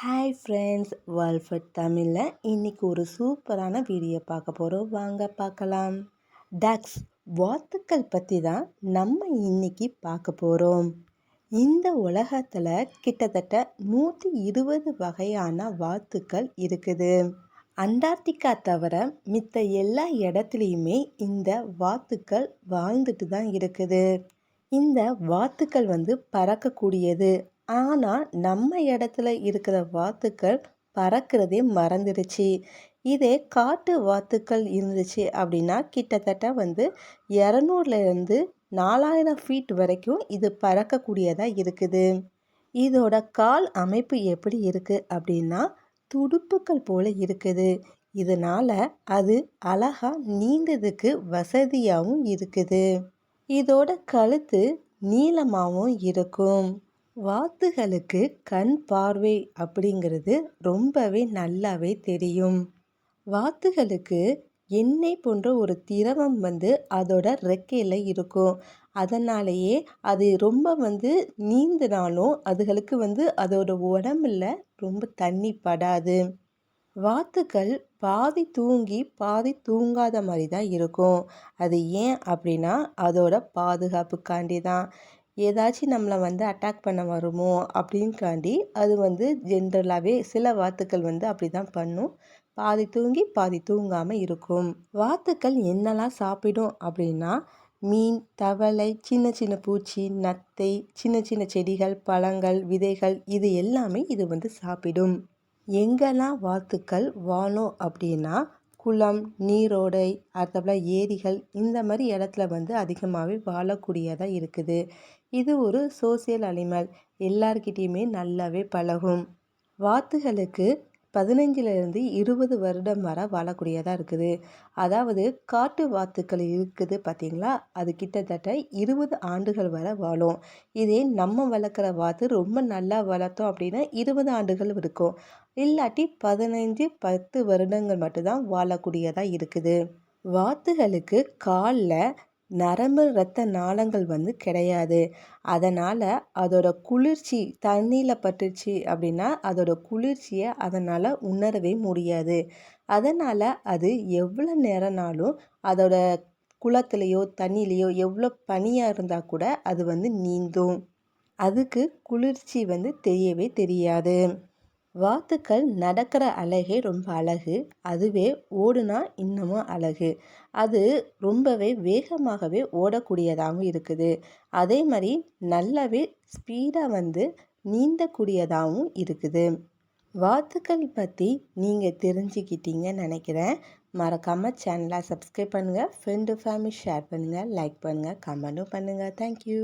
Hi friends, world தமிழில் இன்றைக்கி ஒரு சூப்பரான வீடியோ பார்க்க போகிறோம். வாங்க பார்க்கலாம். டக்ஸ் வாத்துக்கள் பற்றி தான் நம்ம இன்னைக்கு பார்க்க போகிறோம். இந்த உலகத்தில் கிட்டத்தட்ட 120 வகையான வாத்துக்கள் இருக்குது. அண்டார்டிகா தவிர மித்த எல்லா இடத்துலையுமே இந்த வாத்துக்கள் வாழ்ந்துட்டு தான் இருக்குது. இந்த வாத்துக்கள் பறக்கக்கூடியது. ஆனால் நம்ம இடத்துல இருக்கிற வாத்துக்கள் பறக்கிறதே மறந்துடுச்சு. இதே காட்டு வாத்துக்கள் இருந்துச்சு அப்படின்னா கிட்டத்தட்ட 200லேருந்து 4000 ஃபீட் வரைக்கும் இது பறக்கக்கூடியதாக இருக்குது. இதோட கால் அமைப்பு எப்படி இருக்குது அப்படின்னா துடுப்புக்கள் போல இருக்குது. இதனால் அது அழகாக நீந்ததுக்கு வசதியாகவும் இருக்குது. இதோட கழுத்து நீளமாகவும் இருக்கும். வாத்துகளுக்கு கண் பார்வை அப்படிங்கிறது ரொம்பவே நல்லாவே தெரியும். வாத்துகளுக்கு எண்ணெய் போன்ற ஒரு திரவம் அதோட ரெக்கையில் இருக்கும். அதனாலேயே அது ரொம்ப நீந்தினாலும் அதுகளுக்கு அதோட உடம்புல ரொம்ப தண்ணி படாது. வாத்துக்கள் பாதி தூங்கி பாதி தூங்காத மாதிரி தான் இருக்கும். அது ஏன் அப்படின்னா அதோட பாதுகாப்புக்காண்டி தான். ஏதாச்சும் நம்மளை அட்டாக் பண்ண வருமோ அப்படின்காண்டி அது ஜென்ரலாகவே சில வாத்துக்கள் அப்படி தான் பண்ணும். பாதி தூங்கி பாதி தூங்காமல் இருக்கும். வாத்துக்கள் என்னெல்லாம் சாப்பிடும் அப்படின்னா மீன், தவளை, சின்ன சின்ன பூச்சி, நத்தை, சின்ன சின்ன செடிகள், பழங்கள், விதைகள் இது எல்லாமே இது சாப்பிடும். எங்கெல்லாம் வாத்துக்கள் வாழும் அப்படின்னா குளம், நீரோடை, அடுத்தபோல ஏரிகள் இந்த மாதிரி இடத்துல அதிகமாகவே வாழக்கூடியதாக இருக்குது. இது ஒரு சோசியல் அனிமல். எல்லார்கிட்டேயுமே நல்லாவே பழகும். வாத்துகளுக்கு 15லேருந்து 20 வருடம் வரை வாழக்கூடியதாக இருக்குது. அதாவது காட்டு வாத்துக்கள் இருக்குது பார்த்தீங்களா, அது கிட்டத்தட்ட 20 ஆண்டுகள் வரை வாழும். இதே நம்ம வளர்க்குற வாத்து ரொம்ப நல்லா வளர்த்தோம் அப்படின்னா 20 ஆண்டுகள் இருக்கும். இல்லாட்டி 15-10 வருடங்கள் மட்டும்தான் வாழக்கூடியதாக இருக்குது. வாத்துகளுக்கு காலில் நரம்பு இரத்த நாளங்கள் கிடையாது. அதனால் அதோட குளிர்ச்சி தண்ணியில் பட்டுச்சு அப்படின்னா அதோட குளிர்ச்சியை அதனால் உணரவே முடியாது. அதனால் அது எவ்வளோ நேரம்னாலும் அதோட குளத்துலேயோ தண்ணியிலையோ எவ்வளோ பனியாக இருந்தால் கூட அது நீந்தும். அதுக்கு குளிர்ச்சி தெரியவே தெரியாது. வாத்துக்கள் நடக்கிற அழகே ரொம்ப அழகு. அதுவே ஓடுனா இன்னமும் அழகு. அது ரொம்பவே வேகமாகவே ஓடக்கூடியதாகவும் இருக்குது. அதே மாதிரி நல்லாவே ஸ்பீடாக நீந்தக்கூடியதாகவும் இருக்குது. வாத்துக்கள் பற்றி நீங்கள் தெரிஞ்சுக்கிட்டீங்கன்னு நினைக்கிறேன். மறக்காமல் சேனலை சப்ஸ்கிரைப் பண்ணுங்கள். ஃப்ரெண்டு ஃபேமிலி ஷேர் பண்ணுங்கள். லைக் பண்ணுங்கள். கமெண்ட்டும் பண்ணுங்கள். தேங்க்யூ.